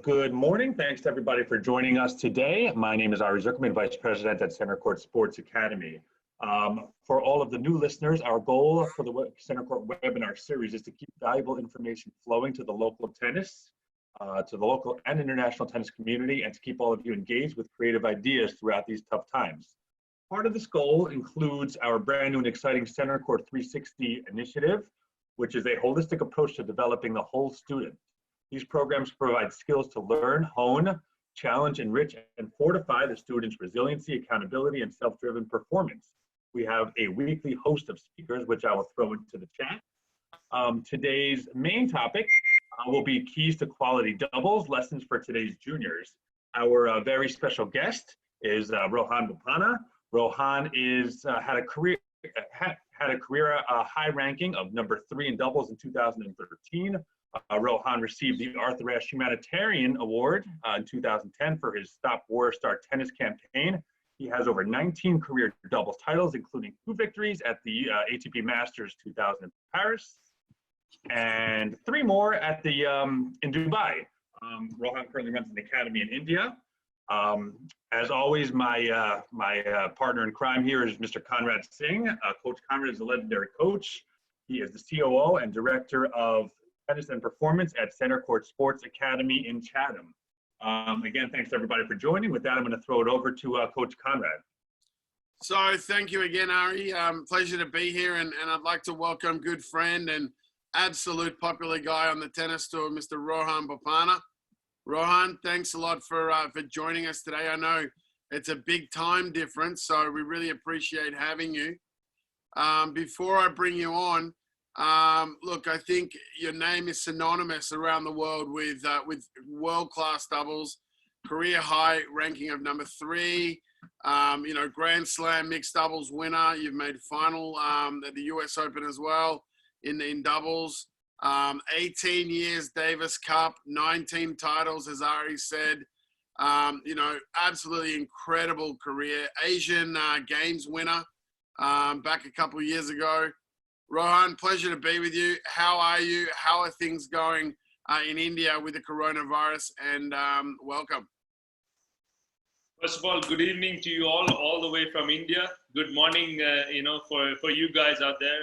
Good morning. Thanks to everybody for joining us today. My name is Ari Zuckerman, Vice President at Centercourt Sports Academy. For all of the new listeners, our goal for the Centercourt webinar series is to keep valuable information flowing to the local tennis, to the local and international tennis community, and to keep all of you engaged with creative ideas throughout these tough times. Part of this goal includes our brand new and exciting Centercourt 360 initiative, which is a holistic approach to developing the whole student. These programs provide skills to learn, hone, challenge, enrich, and fortify the student's resiliency, accountability, and self-driven performance. We have a weekly host of speakers, which I will throw into the chat. Today's main topic will be keys to quality doubles, lessons for today's juniors. Our very special guest is Rohan Bopanna. Rohan had a career high ranking of number 3 in doubles in 2013. Rohan received the Arthur Ashe Humanitarian Award in 2010 for his Stop War Start Tennis campaign. He has over 19 career doubles titles, including 2 victories at the ATP Masters 2000 in Paris, and 3 more at the in Dubai. Rohan currently runs an academy in India. As always, my partner in crime here is Mr. Conrad Singh. Coach Conrad is a legendary coach. He is the COO and Director of Tennis and Performance at Centercourt Sports Academy in Chatham. Again, thanks everybody for joining. With that, I'm going to throw it over to Coach Conrad. So thank you again, Ari. Pleasure to be here, and I'd like to welcome good friend and absolute popular guy on the tennis tour, Mr. Rohan Bopanna. Rohan, thanks a lot for joining us today. I know it's a big time difference, so we really appreciate having you. Before I bring you on, look, I think your name is synonymous around the world with world-class doubles, career high ranking of number 3, Grand Slam mixed doubles winner. You've made final at the US Open as well in doubles. 18 years Davis Cup, 19 titles, as Ari said. Absolutely incredible career. Asian Games winner back a couple of years ago. Rohan, pleasure to be with you. How are you? How are things going in India with the coronavirus? And welcome. First of all, good evening to you all the way from India. Good morning, for you guys out there.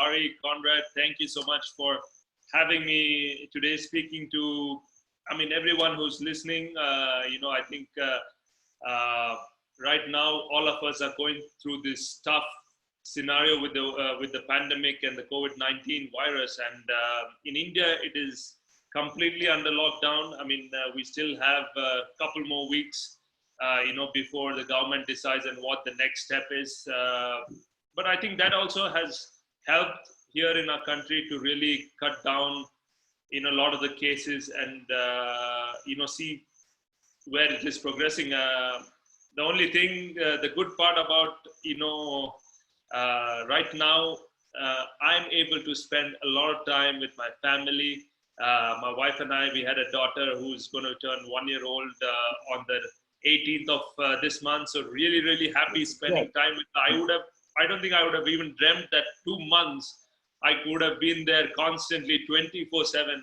Ari, Conrad, thank you so much for having me today, speaking to, everyone who's listening. I think right now, all of us are going through this tough scenario with the pandemic and the COVID-19 virus, and in India it is completely under lockdown. We still have a couple more weeks before the government decides on what the next step is, but I think that also has helped here in our country to really cut down in a lot of the cases and see where it is progressing. The only thing, the good part about right now, I'm able to spend a lot of time with my family. My wife and I, we had a daughter who's going to turn 1-year-old on the 18th of this month. So really, really happy spending time with her. I don't think I would have even dreamt that 2 months I could have been there constantly 24/7,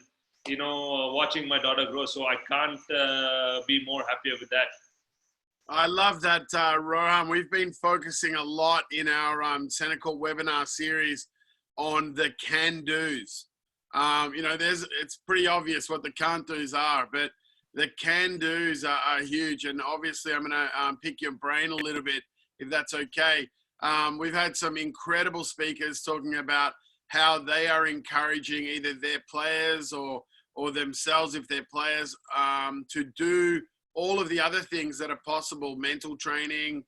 watching my daughter grow. So I can't be more happier with that. I love that, Rohan. We've been focusing a lot in our Centercourt webinar series on the can-dos. It's pretty obvious what the can't-dos are, but the can-dos are huge. And obviously, I'm going to pick your brain a little bit, if that's okay. We've had some incredible speakers talking about how they are encouraging either their players or themselves, if they're players, to do all of the other things that are possible: mental training,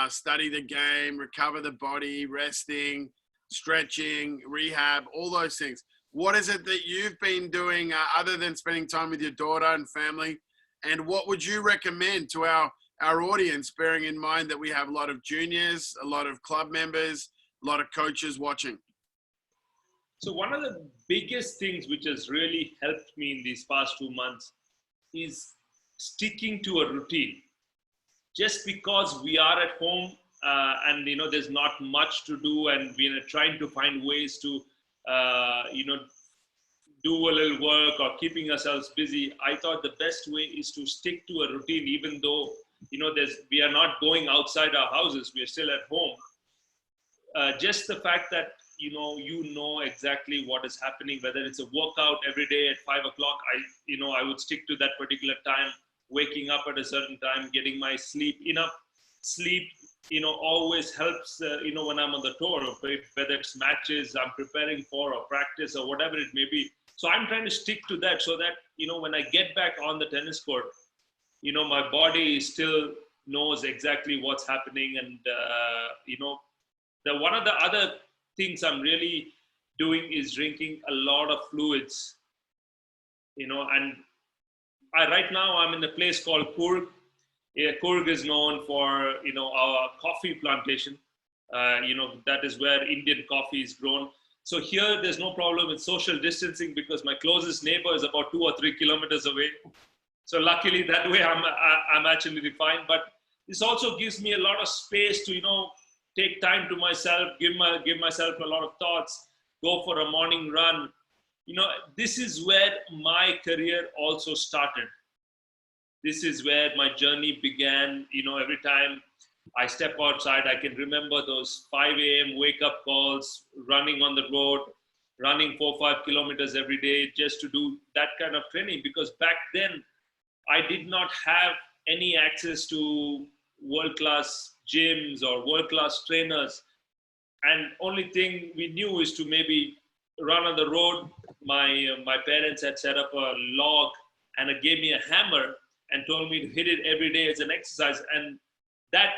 study the game, recover the body, resting, stretching, rehab, all those things. What is it that you've been doing other than spending time with your daughter and family? And what would you recommend to our audience, bearing in mind that we have a lot of juniors, a lot of club members, a lot of coaches watching? So one of the biggest things which has really helped me in these past 2 months is sticking to a routine. Just because we are at home and there's not much to do, and we're trying to find ways to do a little work or keeping ourselves busy, I thought the best way is to stick to a routine, even though, we are not going outside our houses, we are still at home. Just the fact that, you know exactly what is happening, whether it's a workout every day at 5 o'clock, I would stick to that particular time, waking up at a certain time, getting my sleep, enough sleep, always helps, when I'm on the tour, whether it's matches I'm preparing for or practice or whatever it may be. So I'm trying to stick to that so that, when I get back on the tennis court, my body still knows exactly what's happening. And, one of the other things I'm really doing is drinking a lot of fluids, and right now I'm in a place called Coorg. Coorg is known for, our coffee plantation. That is where Indian coffee is grown. So here there's no problem with social distancing because my closest neighbor is about 2 or 3 kilometers away. So luckily that way I'm actually fine. But this also gives me a lot of space to, take time to myself, give myself a lot of thoughts, go for a morning run. This is where my career also started. This is where my journey began. Every time I step outside, I can remember those 5 a.m. wake-up calls, running on the road, running 4 or 5 kilometers every day just to do that kind of training. Because back then, I did not have any access to world-class gyms or world-class trainers. And only thing we knew is to maybe run on the road. My parents had set up a log and it gave me a hammer and told me to hit it every day as an exercise. And that,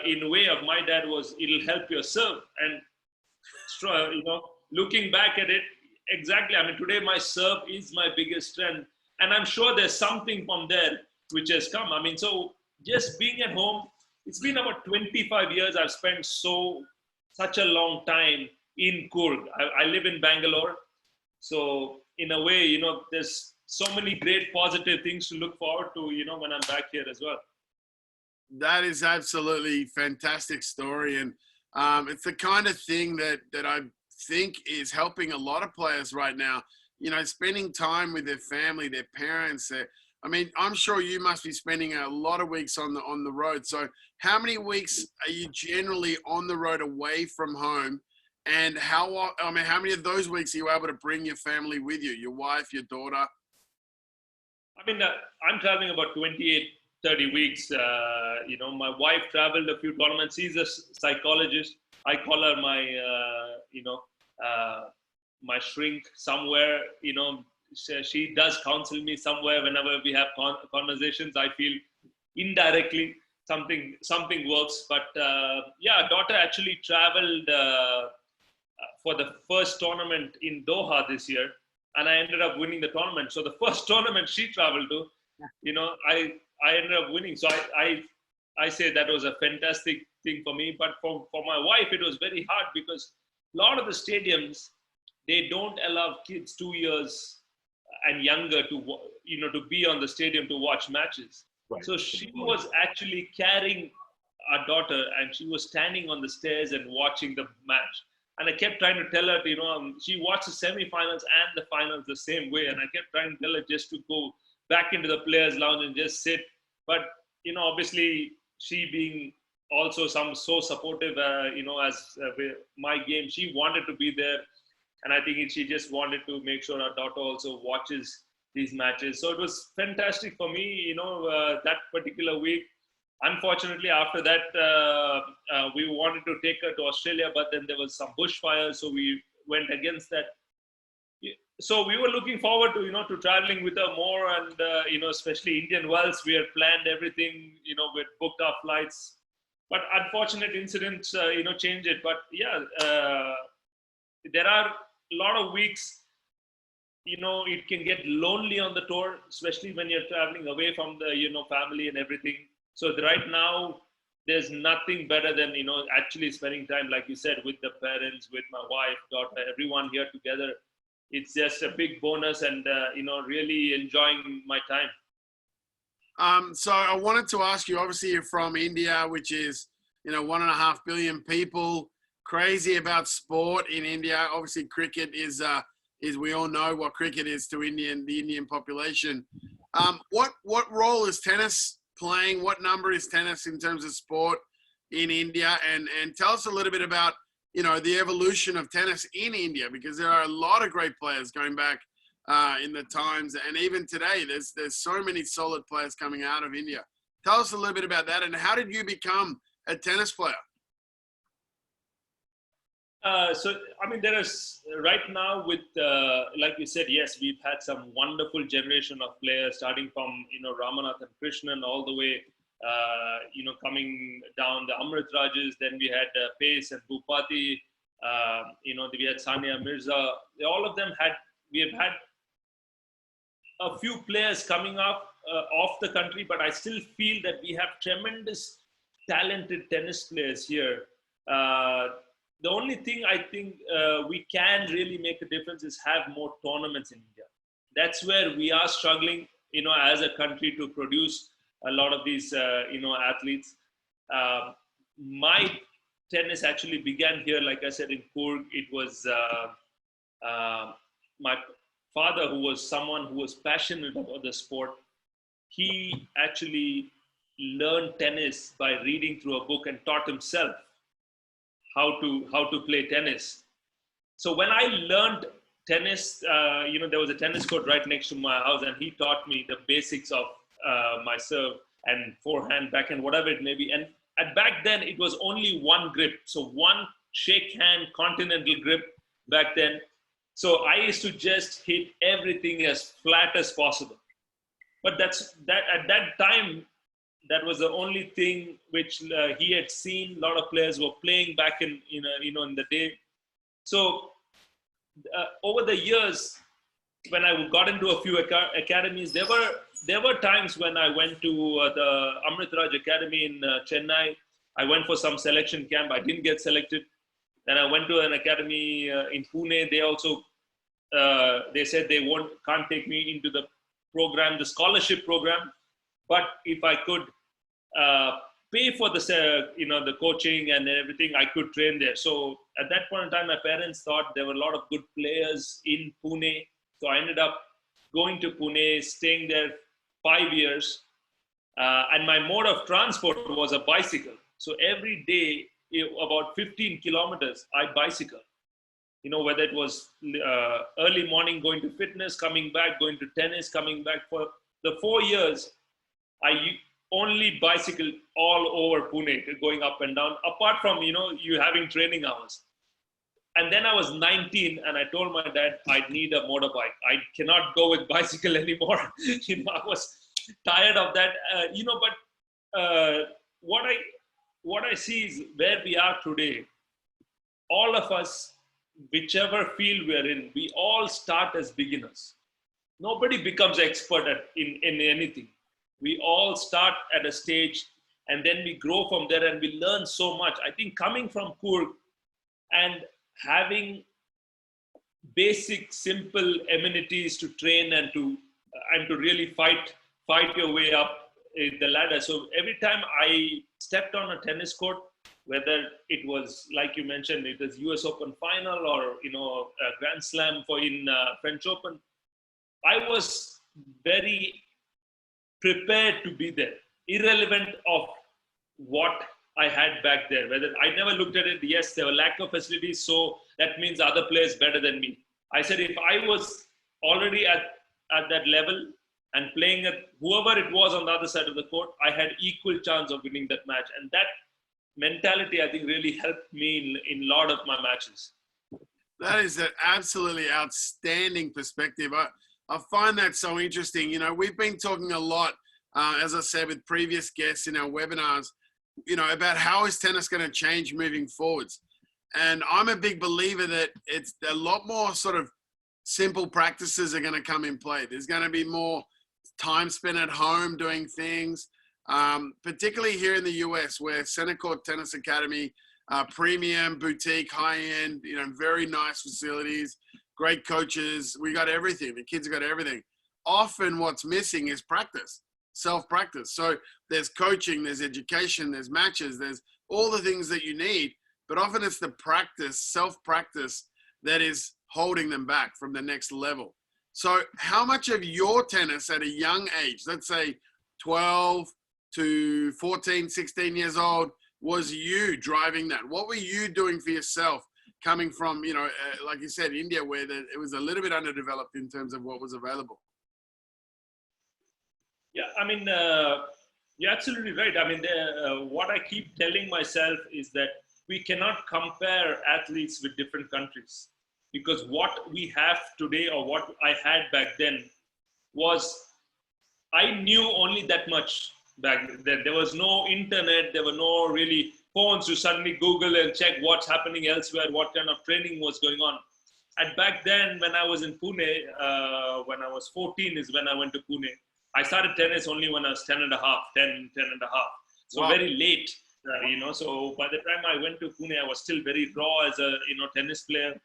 in a way of my dad, was it'll help your serve. And, looking back at it, exactly. I mean, today my serve is my biggest strength. And I'm sure there's something from there which has come. I mean, so just being at home, it's been about 25 years I've spent such a long time in Coorg. I live in Bangalore. So in a way, there's so many great positive things to look forward to, when I'm back here as well. That is absolutely fantastic story. And it's the kind of thing that I think is helping a lot of players right now, spending time with their family, their parents. I'm sure you must be spending a lot of weeks on the road. So how many weeks are you generally on the road away from home? And how many of those weeks are you able to bring your family with you, your wife, your daughter? I'm traveling about 28, 30 weeks. My wife traveled a few tournaments. She's a psychologist. I call her my shrink somewhere. She does counsel me somewhere whenever we have conversations. I feel indirectly something works. But daughter actually traveled for the first tournament in Doha this year. And I ended up winning the tournament. So the first tournament she traveled to, I ended up winning. So I say that was a fantastic thing for me. But for my wife, it was very hard because a lot of the stadiums, they don't allow kids 2 years and younger to be on the stadium to watch matches. Right. So she was actually carrying our daughter and she was standing on the stairs and watching the match. And I kept trying to tell her, she watched the semifinals and the finals the same way. And I kept trying to tell her just to go back into the players' lounge and just sit. But, obviously she being also so supportive, as my game, she wanted to be there. And I think she just wanted to make sure our daughter also watches these matches. So it was fantastic for me, that particular week. Unfortunately, after that, we wanted to take her to Australia, but then there was some bushfires, so we went against that. So we were looking forward to, to traveling with her more, and especially Indian Wells. We had planned everything, we had booked our flights, but unfortunate incidents, changed it. But there are a lot of weeks. It can get lonely on the tour, especially when you're traveling away from the, family and everything. So right now, there's nothing better than, actually spending time, like you said, with the parents, with my wife, daughter, everyone here together. It's just a big bonus and, really enjoying my time. So I wanted to ask you, obviously you're from India, which is, 1.5 billion people, crazy about sport in India. Obviously cricket is is we all know what cricket is to the Indian population. What role is tennis playing? What number is tennis in terms of sport in India? And tell us a little bit about, the evolution of tennis in India, because there are a lot of great players going back in the times, and even today, there's so many solid players coming out of India. Tell us a little bit about that, and how did you become a tennis player? There is right now with, like you said, yes, we've had some wonderful generation of players starting from, Ramanathan Krishnan all the way, coming down the Amrit Rajas. Then we had Pace and Bhupati, we had Sania Mirza. All of them we have had a few players coming up off the country, but I still feel that we have tremendous talented tennis players here. The only thing I think we can really make a difference is have more tournaments in India. That's where we are struggling, as a country to produce a lot of these, athletes. My tennis actually began here, like I said, in Coorg. It was my father, who was someone who was passionate about the sport. He actually learned tennis by reading through a book and taught himself how to play tennis. So when I learned tennis, there was a tennis court right next to my house, and he taught me the basics of my serve and forehand, backhand, whatever it may be. And back then, it was only one grip. So one shake hand continental grip back then. So I used to just hit everything as flat as possible. But at that time, that was the only thing which he had seen. A lot of players were playing back in the day. So over the years, when I got into a few academies, there were times when I went to the Amrit Raj Academy in Chennai. I went for some selection camp. I didn't get selected. Then I went to an academy in Pune. They also they said they can't take me into the program, the scholarship program. But if I could pay for the coaching and everything, I could train there. So at that point in time, my parents thought there were a lot of good players in Pune. So I ended up going to Pune, staying there 5 years. And my mode of transport was a bicycle. So every day, about 15 kilometers, I bicycle. Whether it was early morning going to fitness, coming back, going to tennis, coming back. For the 4 years, I only bicycled all over Pune, going up and down, apart from, you having training hours. And then I was 19 and I told my dad, I need a motorbike. I cannot go with bicycle anymore. I was tired of that, but what I see is where we are today. All of us, whichever field we're in, we all start as beginners. Nobody becomes expert in anything. We all start at a stage and then we grow from there and we learn so much. I think coming from Coorg and having basic, simple amenities to train and to really fight your way up the ladder. So every time I stepped on a tennis court, whether it was, like you mentioned, it was US Open final or, a Grand Slam in French Open, I was very prepared to be there, irrelevant of what I had back there. Whether I never looked at it, yes, there were lack of facilities, so that means other players better than me. I said if I was already at that level and playing at whoever it was on the other side of the court, I had equal chance of winning that match. And that mentality, I think, really helped me in a lot of my matches. That is an absolutely outstanding perspective. I find that so interesting. We've been talking a lot, as I said, with previous guests in our webinars, about how is tennis going to change moving forwards. And I'm a big believer that it's a lot more sort of simple practices are going to come in play. There's going to be more time spent at home doing things, particularly here in the US, where Centercourt Tennis Academy, premium, boutique, high-end, very nice facilities, great coaches. We got everything. The kids got everything. Often what's missing is practice, self-practice. So there's coaching, there's education, there's matches, there's all the things that you need. But often it's the practice, self-practice that is holding them back from the next level. So how much of your tennis at a young age, let's say 12 to 14, 16 years old, was you driving that? What were you doing for yourself coming from, like you said, India, where it was a little bit underdeveloped in terms of what was available? Yeah, I mean, you're absolutely right. I mean, what I keep telling myself is that we cannot compare athletes with different countries, because what we have today or what I had back then was, I knew only that much back then. There was no internet, there were no really phones to suddenly Google and check what's happening elsewhere, what kind of training was going on. And back then, when I was in Pune, when I was 14 is when I went to Pune. I started tennis only when I was 10 and a half. So Wow. very late, so by the time I went to Pune, I was still very raw as a, tennis player.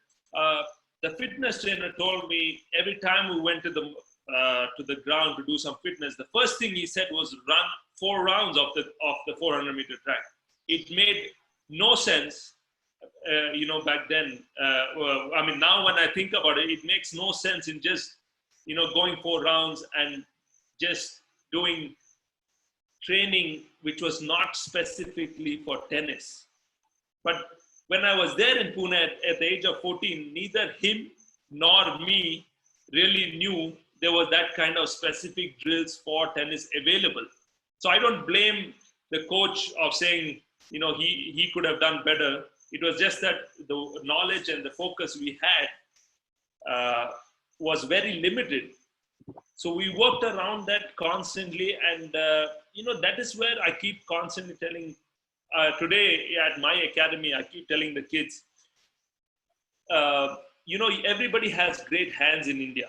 The fitness trainer told me every time we went to the ground to do some fitness, the first thing he said was run 4 rounds of the 400-meter track. It made no sense, back then. I mean, now when I think about it, it makes no sense in just, going 4 rounds and just doing training which was not specifically for tennis. But when I was there in Pune at the age of 14, neither him nor me really knew there was that kind of specific drills for tennis available. So I don't blame the coach of saying, he could have done better. It was just that the knowledge and the focus we had was very limited. So we worked around that constantly, and that is where I keep constantly telling. Today at my academy, I keep telling the kids, everybody has great hands in India.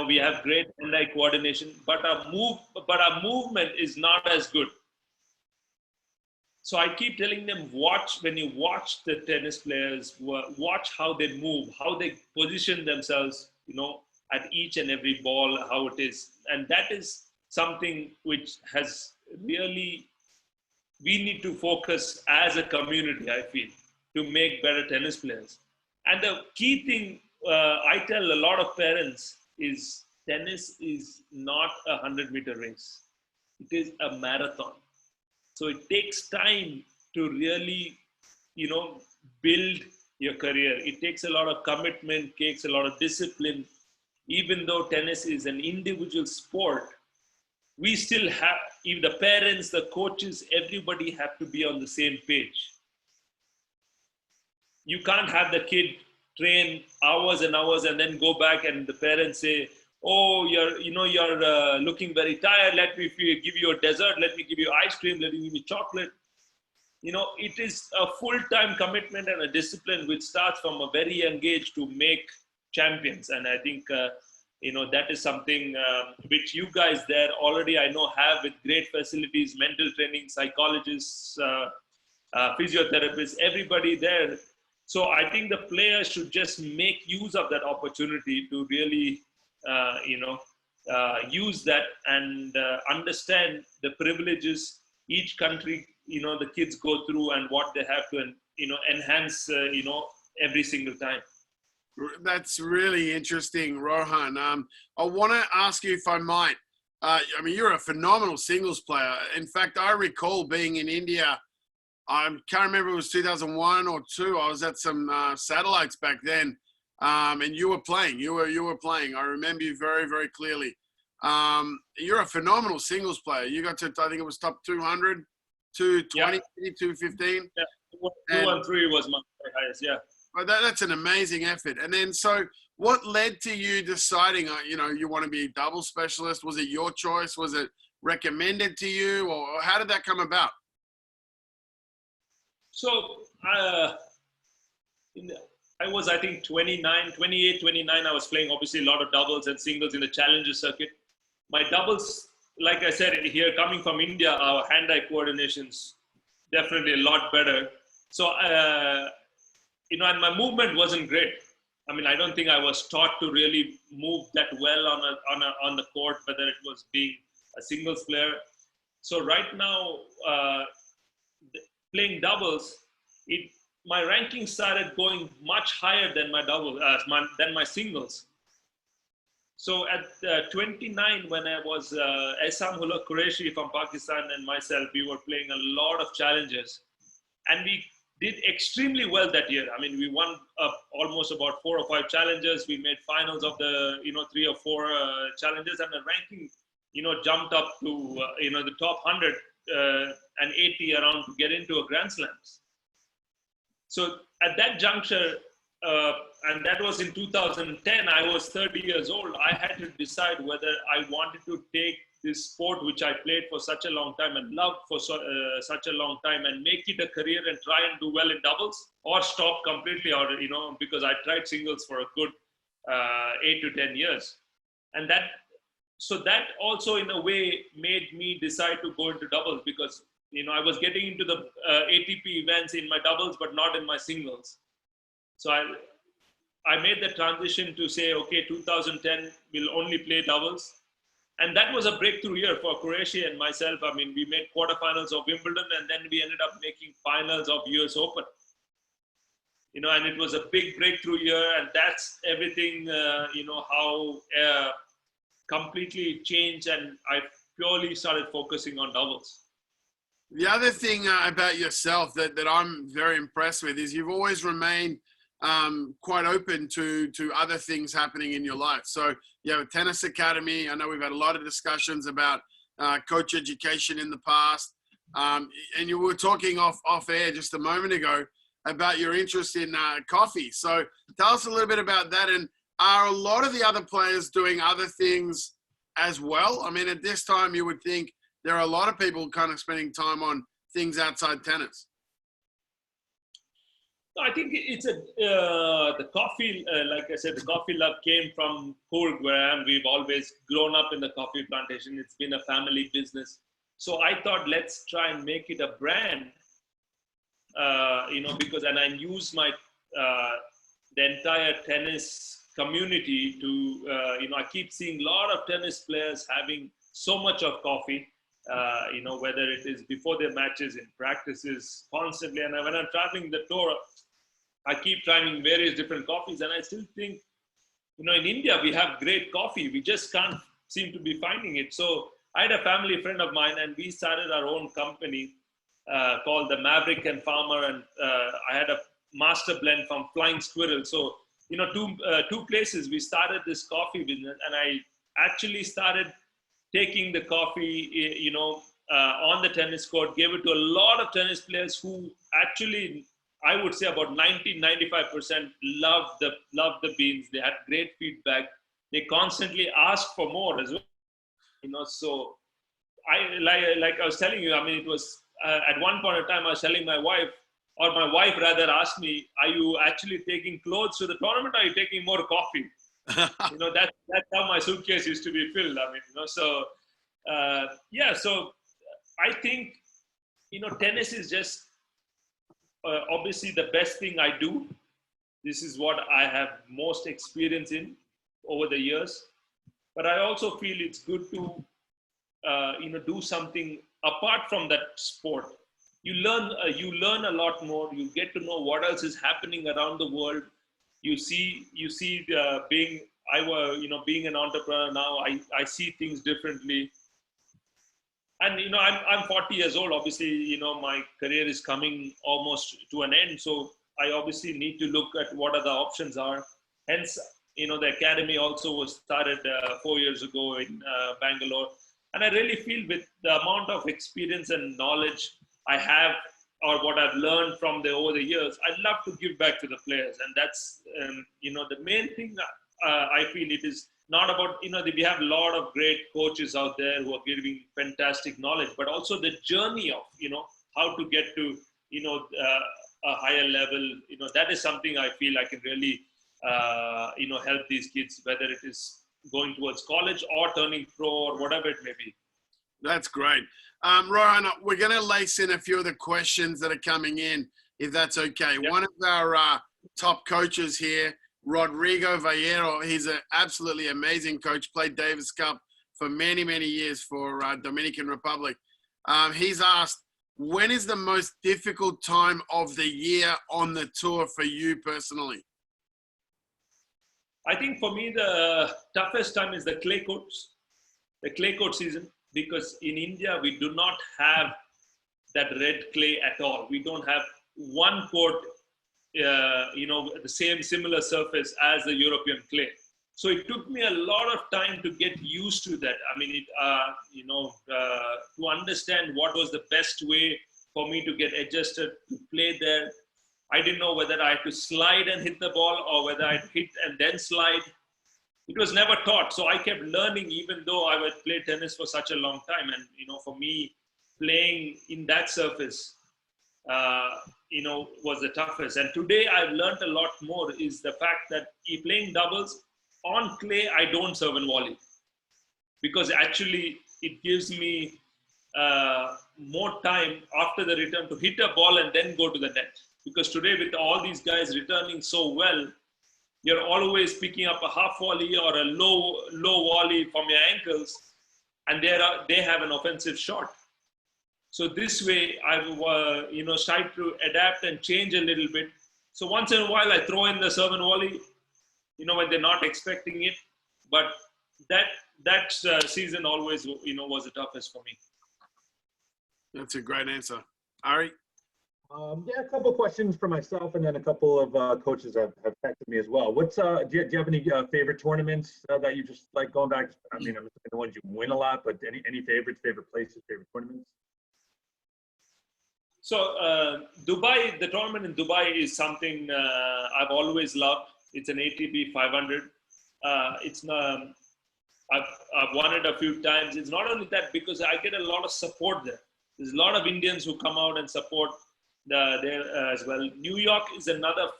We have great hand-eye coordination, but our movement is not as good. So I keep telling them, when you watch the tennis players, watch how they move, how they position themselves, at each and every ball, how it is. And that is something which has really, we need to focus as a community, I feel, to make better tennis players. And the key thing I tell a lot of parents is, tennis is not a 100-meter race. It is a marathon. So it takes time to really, build your career. It takes a lot of commitment, takes a lot of discipline. Even though tennis is an individual sport, we still have, if the parents, the coaches, everybody have to be on the same page. You can't have the kid train hours and hours and then go back and the parents say, oh, you're looking very tired. Let me give you a dessert. Let me give you ice cream. Let me give you chocolate. It is a full-time commitment and a discipline which starts from a very young age to make champions. And I think, that is something which you guys there already, I know, have with great facilities, mental training, psychologists, physiotherapists, everybody there. So I think the players should just make use of that opportunity to really, use that and understand the privileges each country, the kids go through and what they have to, enhance, every single time. That's really interesting, Rohan. I want to ask you, if I might, you're a phenomenal singles player. In fact, I recall being in India. I can't remember if it was 2001 or 2. I was at some satellites back then, and you were playing. You were playing. I remember you very, very clearly. You're a phenomenal singles player. You got to, I think it was top 200, 220, yeah. 215. Yeah, 213 was my highest, yeah. Well, that's an amazing effort. And then, so what led to you deciding, you want to be a double specialist? Was it your choice? Was it recommended to you? Or how did that come about? So I was, I think, 28, 29. I was playing obviously a lot of doubles and singles in the challenger circuit. My doubles, like I said, here coming from India, our hand-eye coordination's definitely a lot better. So, and my movement wasn't great. I mean, I don't think I was taught to really move that well on the court, whether it was being a singles player. So right now, playing doubles, my ranking started going much higher than my double, than my singles. So at 29, when I was Esam Ullah Qureshi from Pakistan and myself, we were playing a lot of challenges, and we did extremely well that year. I mean, we won almost about 4 or 5 challenges. We made finals of the 3 or 4 challenges, and the ranking jumped up to the top 100 and 80 around to get into a Grand Slams. So at that juncture, and that was in 2010, I was 30 years old. I had to decide whether I wanted to take this sport, which I played for such a long time and loved for such a long time, and make it a career and try and do well in doubles, or stop completely, or, because I tried singles for a good 8 to 10 years. And that also in a way made me decide to go into doubles, because, I was getting into the ATP events in my doubles, but not in my singles. So I made the transition to say, okay, 2010, we'll only play doubles. And that was a breakthrough year for Qureshi and myself. I mean, we made quarterfinals of Wimbledon, and then we ended up making finals of US Open. And it was a big breakthrough year, and that's everything, how completely changed, and I purely started focusing on doubles. The other thing about yourself that I'm very impressed with is you've always remained quite open to other things happening in your life. So you have a tennis academy. I know we've had a lot of discussions about coach education in the past. And you were talking off air just a moment ago about your interest in coffee. So tell us a little bit about that. And are a lot of the other players doing other things as well? I mean, at this time, you would think there are a lot of people kind of spending time on things outside tennis. I think it's the coffee, like I said, the coffee love came from Coorg, where I am. We've always grown up in the coffee plantation. It's been a family business. So I thought, let's try and make it a brand, because, and I use my, the entire tennis community to, I keep seeing a lot of tennis players having so much of coffee, whether it is before their matches, in practices, constantly. And when I'm traveling the tour, I keep trying various different coffees, and I still think, in India, we have great coffee. We just can't seem to be finding it. So I had a family friend of mine, and we started our own company called the Maverick and Farmer, and I had a master blend from Flying Squirrel. So, two places we started this coffee business, and I actually started taking the coffee, on the tennis court, gave it to a lot of tennis players who actually, I would say about 90-95% loved the beans. They had great feedback. They constantly asked for more as well. So I like I was telling you, I mean, it was at one point in time I was telling my wife, or my wife rather asked me, "Are you actually taking clothes to the tournament? Or are you taking more coffee?" That's how my suitcase used to be filled. I mean, so So I think tennis is just obviously the best thing I do. This is what I have most experience in over the years. But I also feel it's good to do something apart from that sport. You learn a lot more. You get to know what else is happening around the world. You see being an entrepreneur now, I see things differently. And I'm 40 years old. Obviously, my career is coming almost to an end. So I obviously need to look at what other options are. Hence, the academy also was started 4 years ago in Bangalore. And I really feel with the amount of experience and knowledge I have, or what I've learned from over the years, I'd love to give back to the players. And that's, the main thing I feel it is not about, we have a lot of great coaches out there who are giving fantastic knowledge, but also the journey of, how to get to, a higher level. That is something I feel I can really, help these kids, whether it is going towards college or turning pro or whatever it may be. That's great. Rohan, we're going to lace in a few of the questions that are coming in, if that's okay. Yep. One of our top coaches here, Rodrigo Vallero, he's an absolutely amazing coach, played Davis Cup for many, many years for Dominican Republic. He's asked, when is the most difficult time of the year on the tour for you personally? I think for me, the toughest time is the clay court season, because in India, we do not have that red clay at all. We don't have one court, the same similar surface as the European clay. So it took me a lot of time to get used to that. I mean, to understand what was the best way for me to get adjusted to play there. I didn't know whether I had to slide and hit the ball or whether I'd hit and then slide. It was never taught. So I kept learning, even though I would play tennis for such a long time. And, for me, playing in that surface, was the toughest. And today I've learned a lot more is the fact that playing doubles on clay, I don't serve and volley, because actually it gives me more time after the return to hit a ball and then go to the net. Because today, with all these guys returning so well, you're always picking up a half volley or a low volley from your ankles, and they have an offensive shot. So this way, I've tried to adapt and change a little bit. So once in a while, I throw in the serve and volley, when they're not expecting it. But that season always, was the toughest for me. That's a great answer. Ari? A couple of questions for myself, and then a couple of coaches have texted me as well. What's do you have any favorite tournaments that you just like going back? I mean, I'm the ones you win a lot, but any favorites, favorite places, favorite tournaments? So Dubai, the tournament in Dubai is something I've always loved. It's an ATP 500. I've won it a few times. It's not only that, because I get a lot of support there. There's a lot of Indians who come out and support there as well. New York is another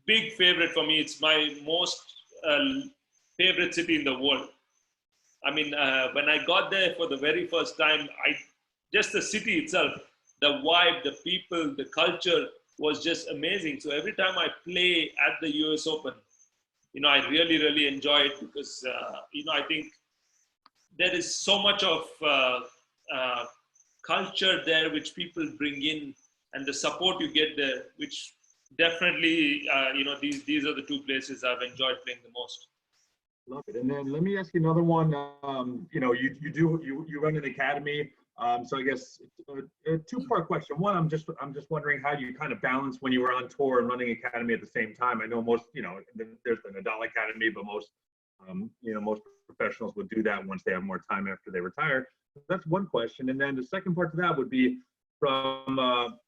big favorite for me. It's my most favorite city in the world. I mean, when I got there for the very first time, just the city itself, the vibe, the people, the culture was just amazing. So every time I play at the US Open, I really, really enjoy it, because, I think there is so much of culture there which people bring in, and the support you get there, which definitely, these are the two places I've enjoyed playing the most. Love it. And then let me ask you another one. You run an academy. So I guess a two-part question. One, I'm just wondering how you kind of balance when you were on tour and running academy at the same time. I know most, there's an adult academy, but most professionals would do that once they have more time after they retire. That's one question. And then the second part to that would be from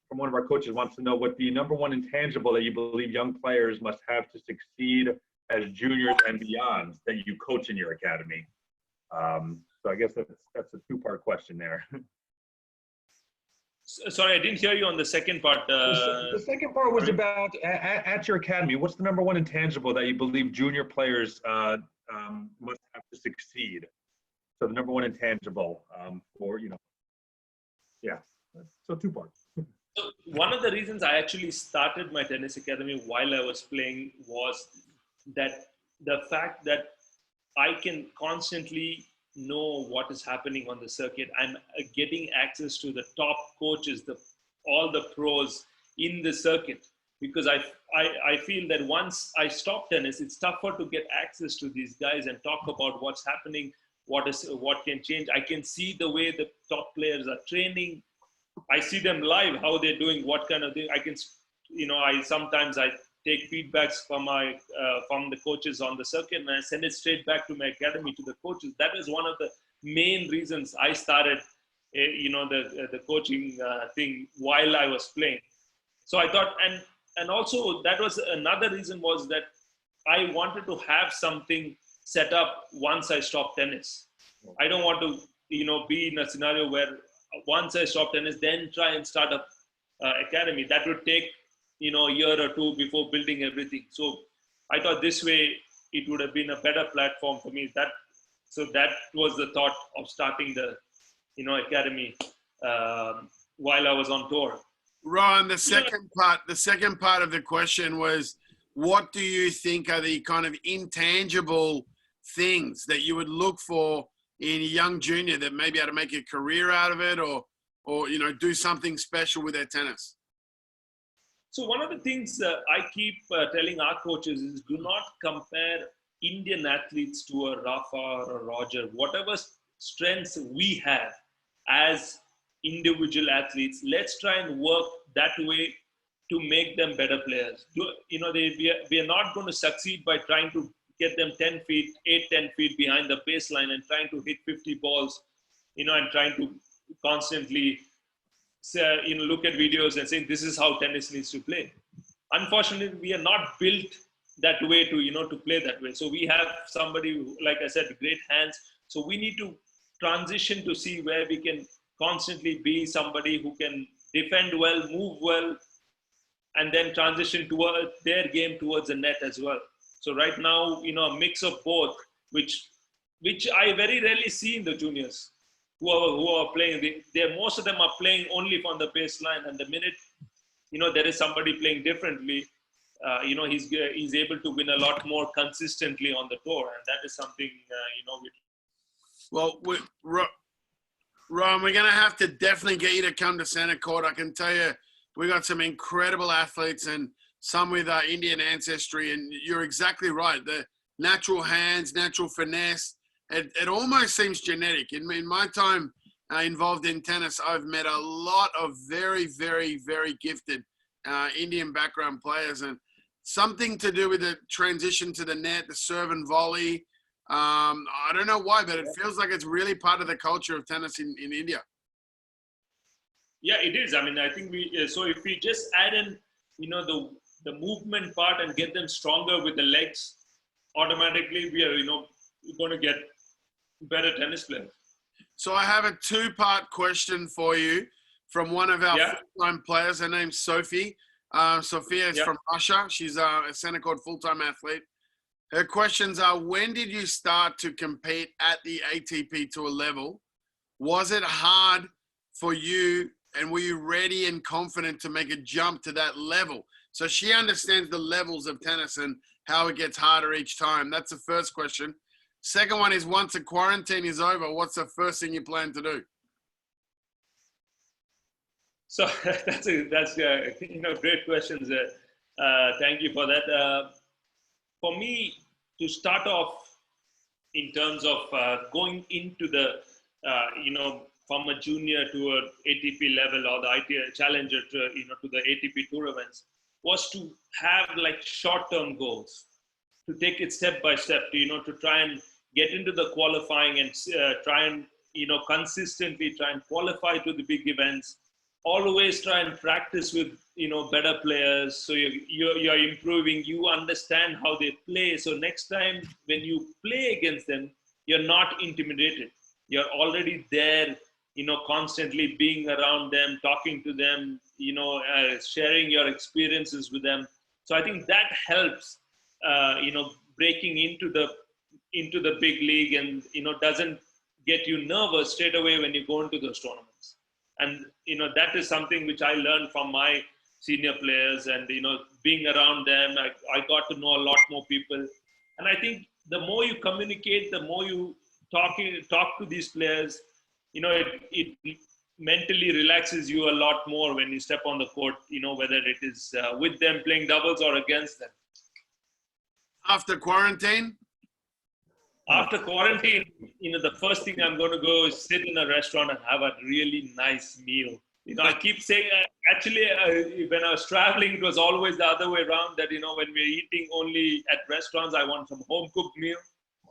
one of our coaches wants to know what the number one intangible that you believe young players must have to succeed as juniors and beyond that you coach in your academy. So I guess that's a two-part question there. Sorry, I didn't hear you on the second part. The second part was about at your academy. What's the number one intangible that you believe junior players must have to succeed? So the number one intangible so two parts. So one of the reasons I actually started my tennis academy while I was playing was that the fact that I can constantly know what is happening on the circuit. I'm getting access to the top coaches, all the pros in the circuit, because I feel that once I stop tennis, it's tougher to get access to these guys and talk about what's happening, what can change. I can see the way the top players are training. I see them live, how they're doing, what kind of thing. I can, sometimes I take feedbacks from the coaches on the circuit, and I send it straight back to my academy to the coaches. That is one of the main reasons I started, the coaching thing while I was playing. So I thought, and also that was another reason, was that I wanted to have something set up once I stopped tennis. I don't want to, be in a scenario where once I stop tennis, then try and start a academy. That would take, a year or two before building everything. So I thought this way it would have been a better platform for me. So that was the thought of starting the, academy while I was on tour. Rohan, the second part of the question was, what do you think are the kind of intangible things that you would look for in a young junior that maybe how to make a career out of it, or or, you know, do something special with their tennis? So one of the things I keep telling our coaches is do not compare Indian athletes to a Rafa or a Roger. Whatever strengths we have as individual athletes, let's try and work that way to make them better players. We are not going to succeed by trying to get them 10 feet, 10 feet behind the baseline and trying to hit 50 balls, and trying to constantly look at videos and saying this is how tennis needs to play. Unfortunately, we are not built that way to play that way. So we have somebody who, like I said, great hands. So we need to transition to see where we can constantly be somebody who can defend well, move well, and then transition toward their game towards the net as well. So right now, a mix of both, which I very rarely see in the juniors who are playing. Most of them are playing only from the baseline, and the minute there is somebody playing differently, he's able to win a lot more consistently on the tour, and that is something Well, Rohan, we're going to have to definitely get you to come to Centercourt. I can tell you, we got some incredible athletes and some with Indian ancestry, and you're exactly right. The natural hands, natural finesse, it almost seems genetic. In my time involved in tennis, I've met a lot of very, very, very gifted Indian background players, and something to do with the transition to the net, the serve and volley. I don't know why, but it feels like it's really part of the culture of tennis in India. Yeah, it is. I mean, I think so if we just add in, the movement part and get them stronger with the legs, automatically we are, going to get better tennis players. So I have a two-part question for you from one of our full-time players. Her name's Sophie. Sophia is from Russia. She's a Centercourt full-time athlete. Her questions are, when did you start to compete at the ATP Tour level? Was it hard for you, and were you ready and confident to make a jump to that level? So she understands the levels of tennis and how it gets harder each time. That's the first question. Second one is, once the quarantine is over, what's the first thing you plan to do? So that's great questions. Thank you for that. For me, to start off in terms of going into the, from a junior to an ATP level or the ITA challenger to the ATP tour events, was to have like short-term goals, to take it step by step, to try and get into the qualifying and try and, consistently try and qualify to the big events. Always try and practice with, better players. So you're improving, you understand how they play. So next time when you play against them, you're not intimidated. You're already there, constantly being around them, talking to them, sharing your experiences with them. So I think that helps, breaking into the big league and, doesn't get you nervous straight away when you go into those tournaments. And, that is something which I learned from my senior players and, being around them, I got to know a lot more people. And I think the more you communicate, the more you talk to these players, it mentally relaxes you a lot more when you step on the court, whether it is with them playing doubles or against them. After quarantine? After quarantine, the first thing I'm going to go is sit in a restaurant and have a really nice meal. I keep saying, actually, when I was traveling, it was always the other way around that, when we're eating only at restaurants, I want some home cooked meal.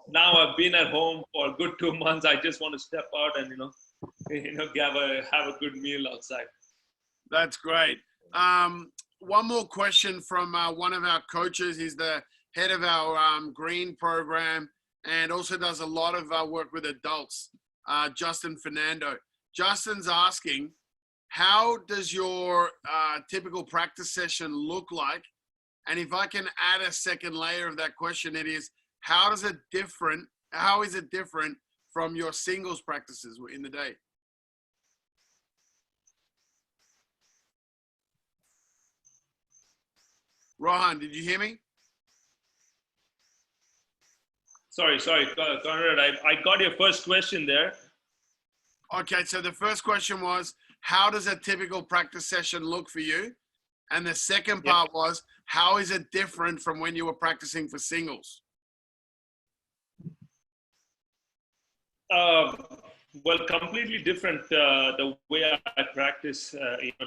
Now I've been at home for a good 2 months. I just want to step out and, have a good meal outside. That's great. One more question from one of our coaches. He's the head of our green program and also does a lot of work with adults, Justin Fernando. Justin's asking, how does your typical practice session look like? And if I can add a second layer of that question, it is, how is it different from your singles practices in the day? Rohan, did you hear me? Sorry, Conrad, I got your first question there. Okay, so the first question was, how does a typical practice session look for you? And the second part was, how is it different from when you were practicing for singles? Well, completely different the way I practice.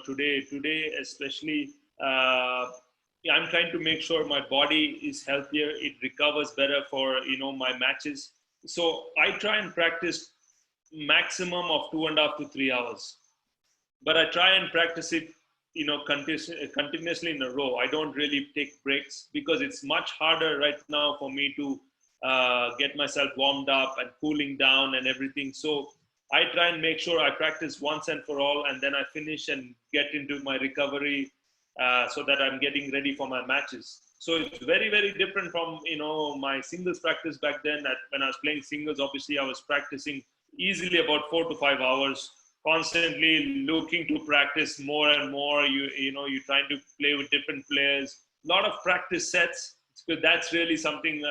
Today especially, I'm trying to make sure my body is healthier. It recovers better for my matches. So I try and practice maximum of 2.5 to 3 hours, but I try and practice it continuously in a row. I don't really take breaks because it's much harder right now for me to get myself warmed up and cooling down and everything. So I try and make sure I practice once and for all, and then I finish and get into my recovery so that I'm getting ready for my matches. So it's very, very different from my singles practice back then. When I was playing singles, obviously I was practicing easily about 4 to 5 hours, constantly looking to practice more and more. You're trying to play with different players, a lot of practice sets. So that's really something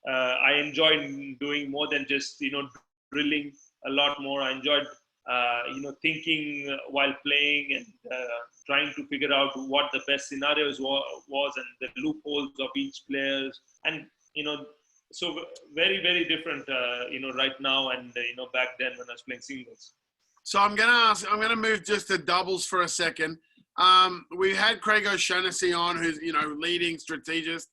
I enjoy doing more than just drilling a lot more. I enjoyed thinking while playing and trying to figure out what the best scenarios was and the loopholes of each player. And so very, very different right now and back then when I was playing singles. So I'm gonna move just to doubles for a second. We had Craig O'Shaughnessy on, who's leading strategist.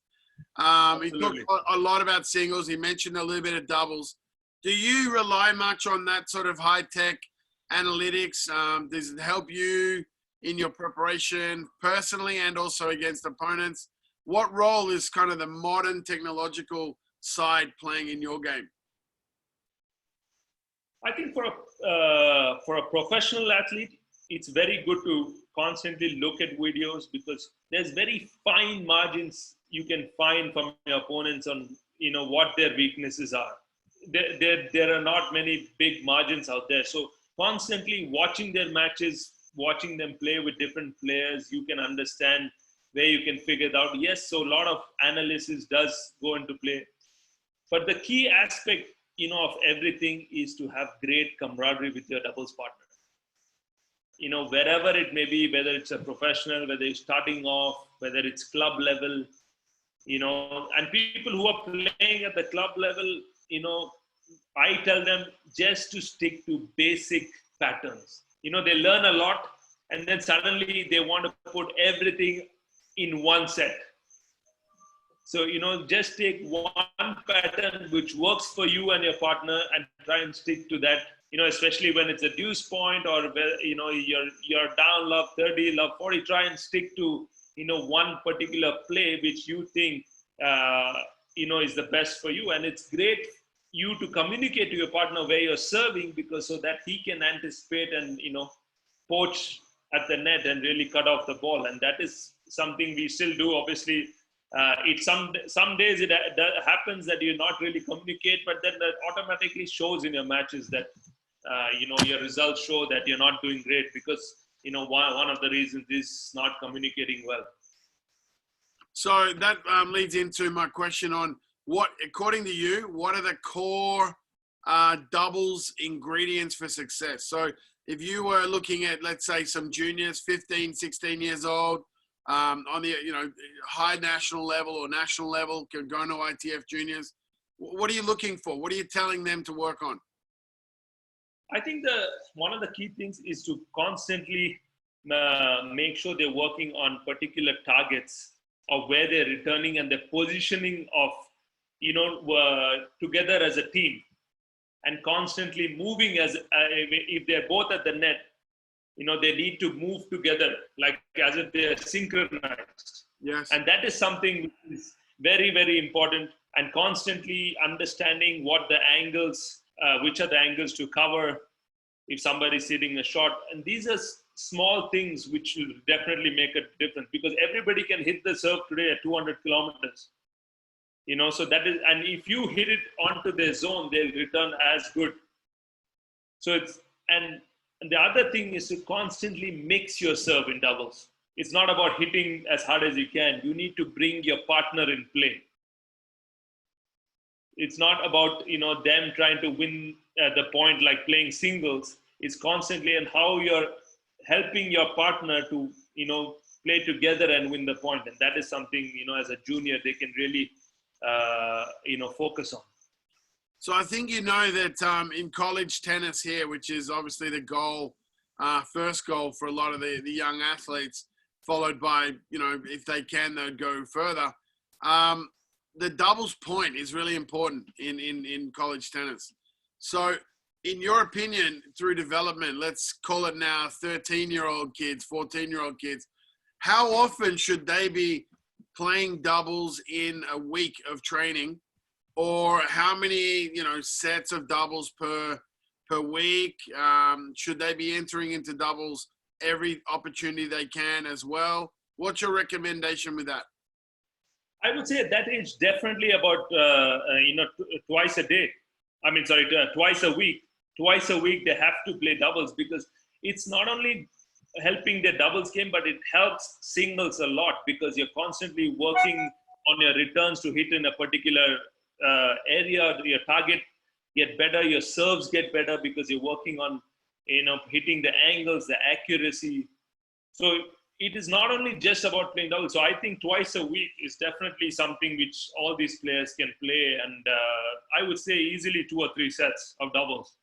He talked a lot about singles. He mentioned a little bit of doubles. Do you rely much on that sort of high-tech analytics? Does it help you in your preparation personally and also against opponents? What role is kind of the modern technological side playing in your game? I think for a professional athlete, it's very good to constantly look at videos because there's very fine margins you can find from your opponents on what their weaknesses are. There are not many big margins out there. So constantly watching their matches, watching them play with different players, you can understand where you can figure it out. Yes, so a lot of analysis does go into play. But the key aspect, of everything is to have great camaraderie with your doubles partner. Wherever it may be, whether it's a professional, whether it's starting off, whether it's club level, and people who are playing at the club level, I tell them just to stick to basic patterns. They learn a lot and then suddenly they want to put everything in one set. So, just take one pattern which works for you and your partner and try and stick to that, especially when it's a deuce point or where, you're down love 30, love 40, try and stick to, one particular play which you think, is the best for you. And it's great you to communicate to your partner where you're serving because so that he can anticipate and, poach at the net and really cut off the ball. And that is something we still do. Obviously, some days it happens that you not really communicate, but then that automatically shows in your matches that your results show that you're not doing great because one of the reasons is not communicating well. So that leads into my question on what, according to you, what are the core doubles ingredients for success? So if you were looking at, let's say, some juniors, 15, 16 years old, on the high national level or national level, going to ITF juniors, what are you looking for? What are you telling them to work on? I think one of the key things is to constantly make sure they're working on particular targets of where they're returning and the positioning of together as a team and constantly moving if they're both at the net. They need to move together like as if they're synchronized. Yes. And that is something which is very, very important, and constantly understanding what the angles, which are the angles to cover if somebody's hitting a shot. And these are small things which will definitely make a difference because everybody can hit the serve today at 200 kilometers. So that is, and if you hit it onto their zone, they'll return as good. So and the other thing is to constantly mix your serve in doubles. It's not about hitting as hard as you can. You need to bring your partner in play. It's not about them trying to win the point like playing singles. is constantly, and how you're helping your partner to, play together and win the point. And that is something, as a junior, they can really, focus on. So I think that in college tennis here, which is obviously the goal, first goal for a lot of the young athletes, followed by, if they can, they'd go further. The doubles point is really important in college tennis. So in your opinion, through development, let's call it now 13-year-old kids, 14-year-old kids, how often should they be playing doubles in a week of training? Or how many, sets of doubles per week? Should they be entering into doubles every opportunity they can as well? What's your recommendation with that? I would say at that age, definitely about, twice a day. Twice a week. Twice a week, they have to play doubles, because it's not only helping their doubles game, but it helps singles a lot, because you're constantly working on your returns to hit in a particular area. Your target get better, your serves get better, because you're working on, hitting the angles, the accuracy. So it is not only just about playing doubles. So I think twice a week is definitely something which all these players can play. And I would say easily 2 or 3 sets of doubles.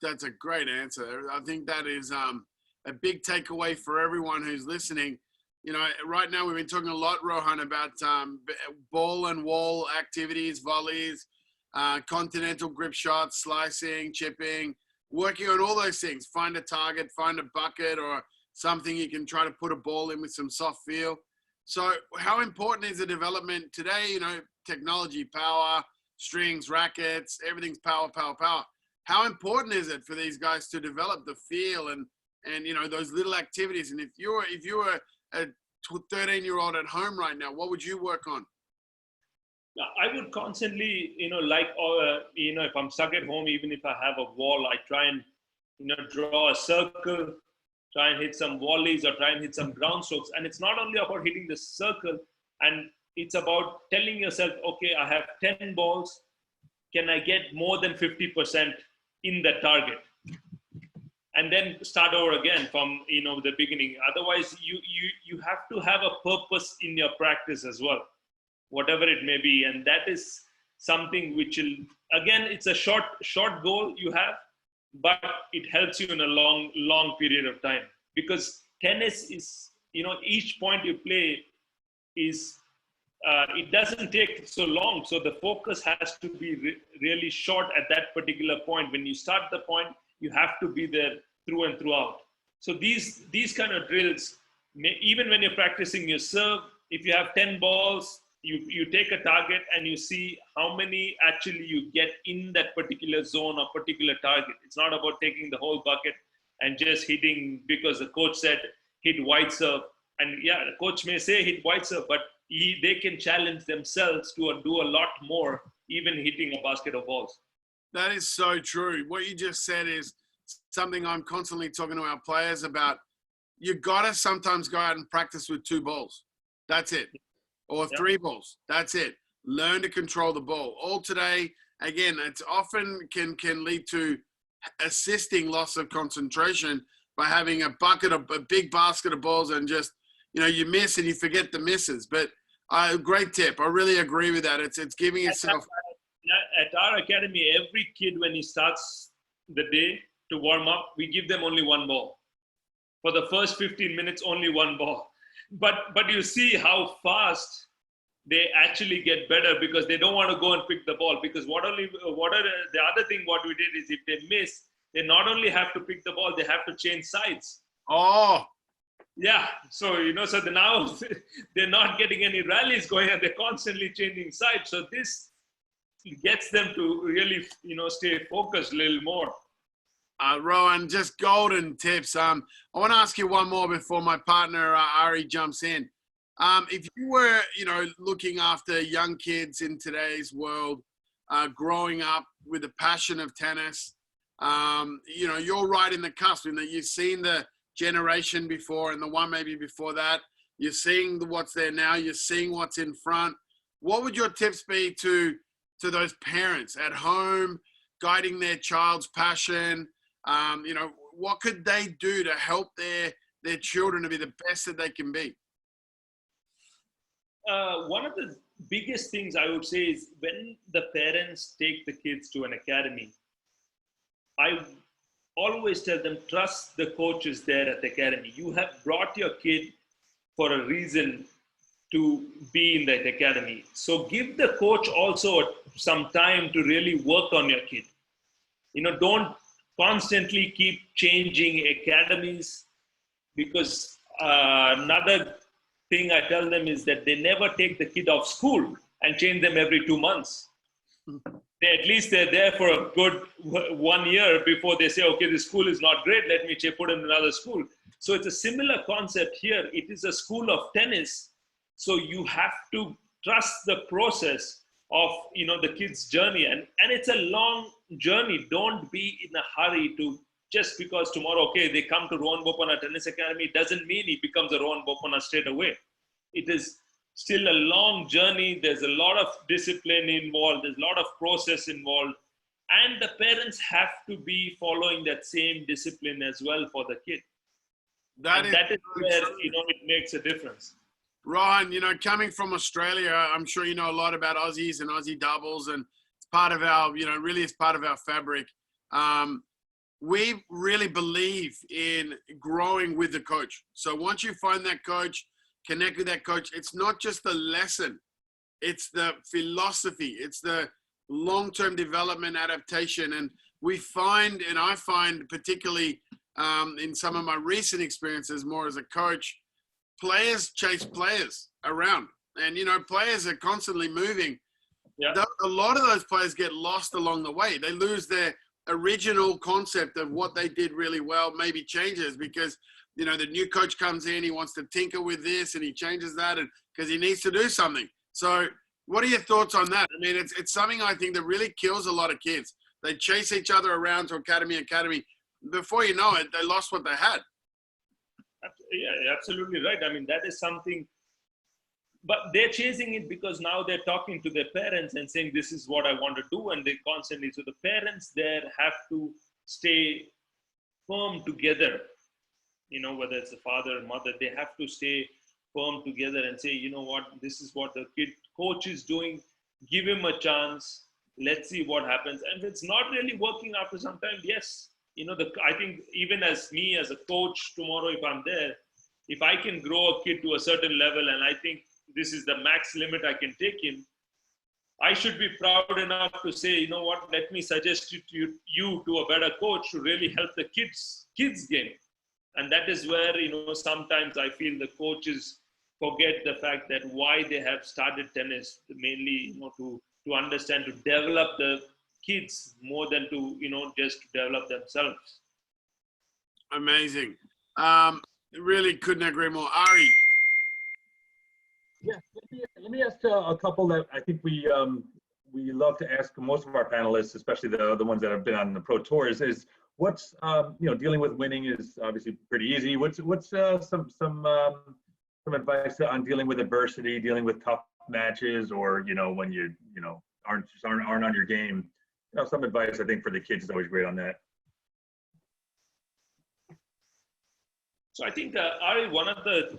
That's a great answer. I think that is a big takeaway for everyone who's listening. Right now we've been talking a lot, Rohan, about ball and wall activities, volleys, continental grip shots, slicing, chipping, working on all those things. Find a target, find a bucket, or something you can try to put a ball in with some soft feel. So how important is the development today? Technology, power, strings, rackets, everything's power, power, power. How important is it for these guys to develop the feel and those little activities? And if you were a 13-year-old at home right now, what would you work on? I would constantly, if I'm stuck at home, even if I have a wall, I try and, draw a circle, try and hit some volleys, or try and hit some ground strokes. And it's not only about hitting the circle, and it's about telling yourself, okay, I have 10 balls. Can I get more than 50% in the target? And then start over again from, the beginning. Otherwise, you have to have a purpose in your practice as well, whatever it may be. And that is something which will, again, it's a short goal you have, but it helps you in a long period of time. Because tennis is, each point you play is, it doesn't take so long. So the focus has to be really short at that particular point. When you start the point, you have to be there through and throughout. So these kind of drills, even when you're practicing your serve, if you have 10 balls, you take a target and you see how many actually you get in that particular zone or particular target. It's not about taking the whole bucket and just hitting because the coach said hit wide serve. And yeah, the coach may say hit wide serve, but they can challenge themselves to do a lot more, even hitting a basket of balls. That is so true. What you just said is something I'm constantly talking to our players about. You got to sometimes go out and practice with 2 balls. That's it. Or 3 balls. That's it. Learn to control the ball. All today, again, it's often can lead to assisting loss of concentration by having a big basket of balls and just, you miss and you forget the misses. But great tip. I really agree with that. It's giving itself. At our academy, every kid, when he starts the day to warm up, we give them only 1 ball. For the first 15 minutes, only 1 ball. But you see how fast they actually get better, because they don't want to go and pick the ball. Because the other thing what we did is, if they miss, they not only have to pick the ball, they have to change sides. Oh. Yeah, so so now they're not getting any rallies going, and they're constantly changing sides. So this gets them to really stay focused a little more. Rohan, just golden tips. I want to ask you one more before my partner Ari jumps in. If you were looking after young kids in today's world, growing up with a passion of tennis, you're right in the cusp in that you've seen the generation before and the one maybe before that. You're seeing what's there now. You're seeing what's in front. What would your tips be to those parents at home, guiding their child's passion, You know, what could they do to help their children to be the best that they can be? One of the biggest things I would say is when the parents take the kids to an academy, I always tell them, trust the coaches there at the academy. You have brought your kid for a reason to be in that academy. So give the coach also some time to really work on your kid. You know, don't constantly keep changing academies, because another thing I tell them is that they never take the kid off school and change them every 2 months. At least they're there for a good 1 year before they say, okay, this school is not great, let me put in another school. So it's a similar concept here. It is a school of tennis. So you have to trust the process of, you know, the kid's journey. And it's a long journey. Don't be in a hurry to, just because tomorrow, okay, they come to Rohan Bopanna Tennis Academy, doesn't mean he becomes a Rohan Bopanna straight away. It is still a long journey. There's a lot of discipline involved. There's a lot of process involved. And the parents have to be following that same discipline as well for the kid. That is where, you know, it makes a difference. Rohan, you know, coming from Australia, I'm sure you know a lot about Aussies and Aussie doubles, and it's part of our, you know, really it's part of our fabric. We really believe in growing with the coach. So once you find that coach, connect with that coach, it's not just the lesson, it's the philosophy, it's the long-term development adaptation. And we find, and I find particularly in some of my recent experiences more as a coach, players chase players around, and you know, players are constantly moving. Yeah. A lot of those players get lost along the way. They lose their original concept of what they did really well, maybe changes because, you know, the new coach comes in, he wants to tinker with this and he changes that, and because he needs to do something. So what are your thoughts on that? I mean, it's something I think that really kills a lot of kids. They chase each other around to academy. Before you know it, they lost what they had. Yeah, absolutely right. I mean, that is something, but they're chasing it because now they're talking to their parents and saying, this is what I want to do. And they constantly, so the parents there have to stay firm together, you know, whether it's the father or mother, they have to stay firm together and say, you know what, this is what the coach is doing. Give him a chance. Let's see what happens. And if it's not really working after some time, yes, you know, I think even as me as a coach tomorrow, if I'm there, if I can grow a kid to a certain level and I think this is the max limit I can take him, I should be proud enough to say, you know what, let me suggest you to a better coach to really help the kids game. And that is where, you know, sometimes I feel the coaches forget the fact that why they have started tennis, mainly, you know, to understand, to develop the kids more than to, you know, just develop themselves. Amazing. Really couldn't agree more. Ari. Yeah, let me ask a couple that I think we love to ask most of our panelists, especially the ones that have been on the pro tours, is what's you know, dealing with winning is obviously pretty easy. What's some advice on dealing with adversity, dealing with tough matches, or you know, when you know aren't on your game? You know, some advice I think for the kids is always great on that. So I think Ari, one of the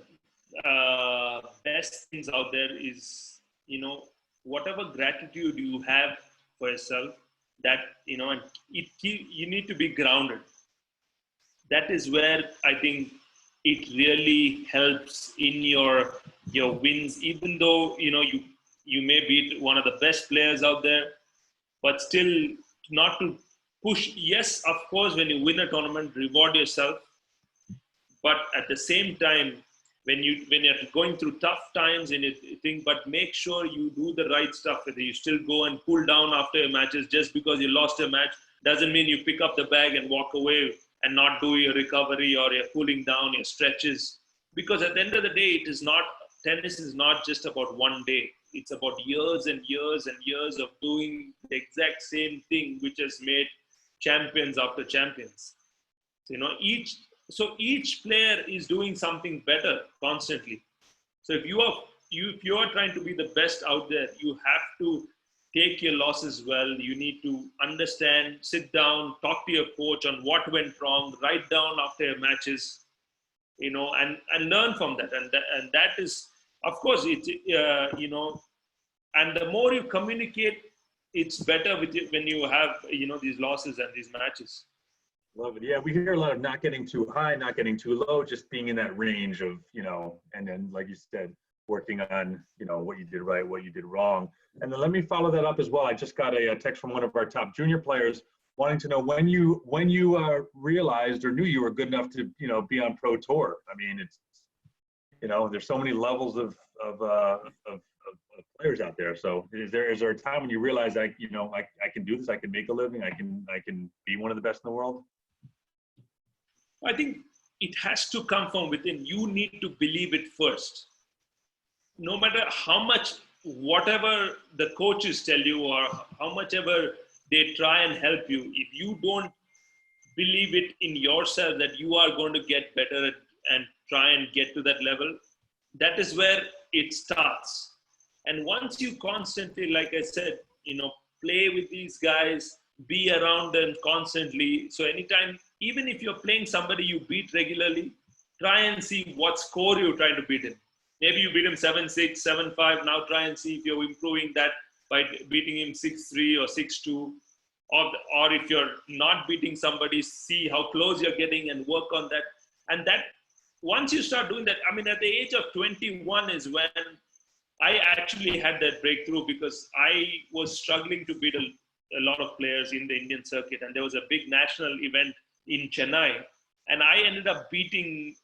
best things out there is, you know, whatever gratitude you have for yourself, that, you know, and you need to be grounded. That is where I think it really helps in your wins, even though, you know, you may be one of the best players out there, but still not to push. Yes, of course, when you win a tournament, reward yourself. But at the same time, when you're going through tough times and you think, but make sure you do the right stuff with it. You still go and cool down after your matches. Just because you lost a match doesn't mean you pick up the bag and walk away and not do your recovery or your cooling down, your stretches. Because at the end of the day, tennis is not just about one day. It's about years and years and years of doing the exact same thing, which has made champions after champions. So, you know, each player is doing something better constantly. So if you are trying to be the best out there, you have to take your losses well. You need to understand, sit down, talk to your coach on what went wrong, write down after your matches, and learn from that. And that is, of course, and the more you communicate, it's better with you when you have, these losses and these matches. Love it. Yeah, we hear a lot of not getting too high, not getting too low, just being in that range of, and then, like you said, working on, what you did right, what you did wrong. And then let me follow that up as well. I just got a text from one of our top junior players wanting to know when you realized or knew you were good enough to, be on pro tour. I mean, it's, there's so many levels of players out there. So is there a time when you realize I can do this, I can make a living, I can be one of the best in the world? I think it has to come from within. You need to believe it first. No matter how much, whatever the coaches tell you or how much ever they try and help you, if you don't believe it in yourself that you are going to get better and try and get to that level, that is where it starts. And once you constantly, like I said, play with these guys, be around them constantly. So anytime, even if you're playing somebody you beat regularly, try and see what score you're trying to beat him. Maybe you beat him 7-6, 7-5. Now try and see if you're improving that by beating him 6-3 or 6-2. Or if you're not beating somebody, see how close you're getting and work on that. And that, once you start doing that, I mean, at the age of 21 is when I actually had that breakthrough, because I was struggling to beat a lot of players in the Indian circuit. And there was a big national event in Chennai. And I ended up beating,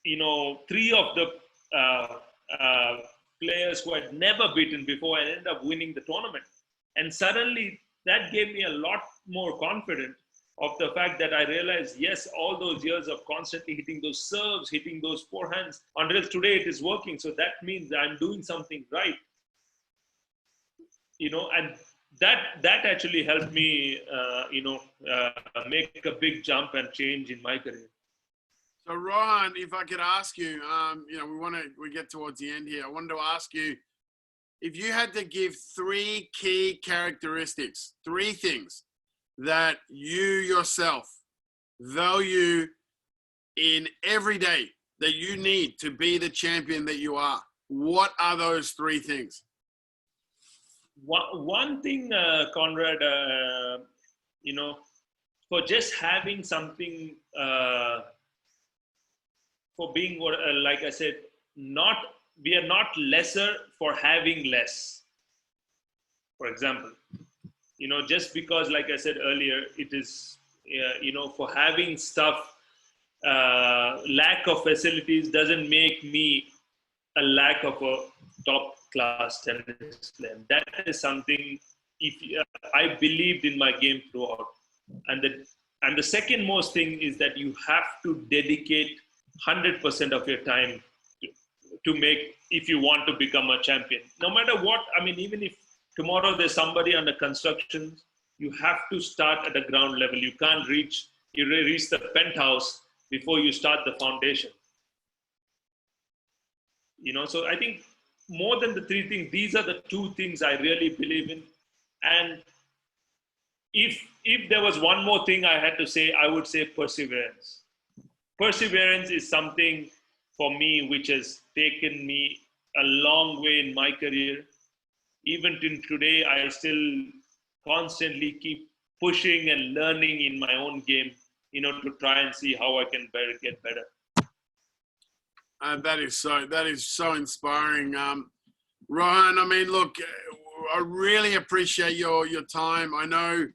3 of the players who had never beaten before, and ended up winning the tournament. And suddenly that gave me a lot more confidence of the fact that I realized, yes, all those years of constantly hitting those serves, hitting those forehands, until today it is working. So that means I'm doing something right. And that actually helped me, make a big jump and change in my career. So Rohan, if I could ask you, we get towards the end here. I wanted to ask you, if you had to give 3 key characteristics, 3 things that you yourself value in every day that you need to be the champion that you are, what are those 3 things? One thing, Conrad, for just having something, for being, like I said, we are not lesser for having less. For example, just because, like I said earlier, it is, for having stuff, lack of facilities doesn't make me a lack of a top class tennis player. That is something, I believed in my game throughout. And the second most thing is that you have to dedicate 100% of your time to make, if you want to become a champion. No matter what, I mean, even if tomorrow there's somebody under construction, you have to start at the ground level. You can't reach the penthouse before you start the foundation. So I think more than the 3 things, these are the 2 things I really believe in. And if there was one more thing I had to say, I would say perseverance. Perseverance is something for me which has taken me a long way in my career. Even till today, I still constantly keep pushing and learning in my own game, to try and see how I can get better. That is so inspiring. Rohan, I mean, look, I really appreciate your time. I know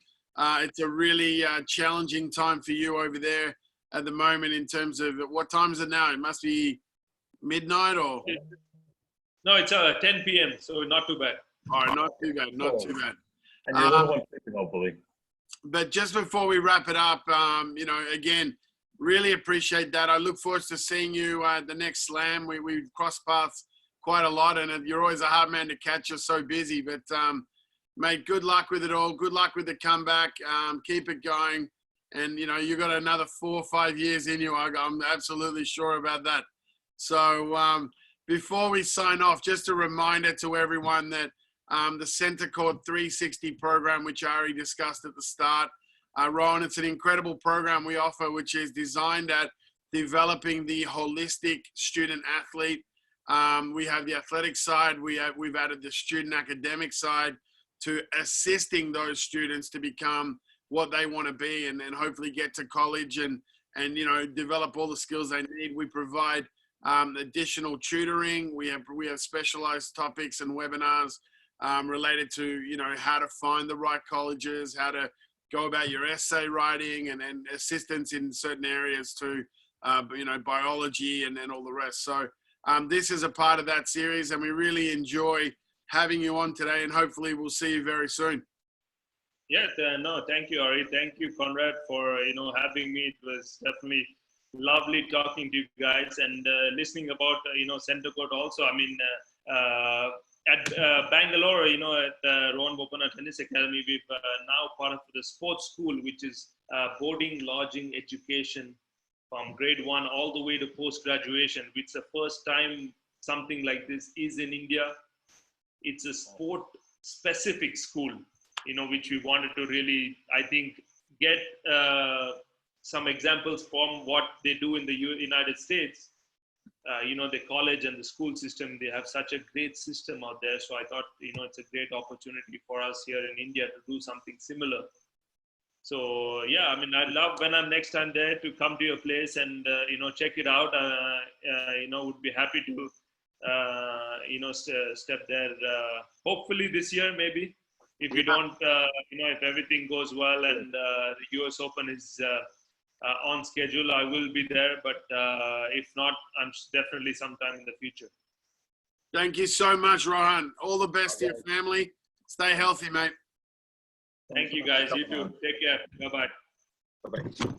it's a really challenging time for you over there at the moment in terms of, what time is it now? It must be midnight or? No, it's 10 p.m., so not too bad. All right, not too bad, not too bad. And you're one second, hopefully. But just before we wrap it up, again, really appreciate that. I look forward to seeing you at the next slam. We cross paths quite a lot, and you're always a hard man to catch. You're so busy, but mate, good luck with it all. Good luck with the comeback. Keep it going. And, you got another 4 or 5 years in you. I'm absolutely sure about that. So before we sign off, just a reminder to everyone that the Centercourt 360 program, which Ari discussed at the start. Rohan, it's an incredible program we offer, which is designed at developing the holistic student athlete. We have the athletic side. We've added the student academic side to assisting those students to become what they want to be, and then hopefully get to college and develop all the skills they need. We provide additional tutoring. We have specialized topics and webinars related to how to find the right colleges, how to go about your essay writing, and assistance in certain areas to biology and all the rest. So this is a part of that series, and we really enjoy having you on today, and hopefully we'll see you very soon. Yeah, no, thank you, Ari. Thank you, Conrad, for having me. It was definitely lovely talking to you guys and listening about Centercourt also. I mean, at Bangalore, at Rohan Bopanna Tennis Academy, we've now part of the sports school, which is boarding, lodging, education from grade 1 all the way to post-graduation. It's the first time something like this is in India. It's a sport-specific school, which we wanted to really, I think, get some examples from what they do in the United States. The college and the school system, they have such a great system out there. So I thought, it's a great opportunity for us here in India to do something similar. So yeah, I mean, I'd love when I'm next time there to come to your place and, check it out. Would be happy to, step there, hopefully this year, maybe. If we don't, if everything goes well and the US Open is on schedule, I will be there. But if not, I'm definitely sometime in the future. Thank you so much, Rohan. All the best to your family. Stay healthy, mate. Thank you, guys. You too. Take care. Bye-bye. Bye-bye.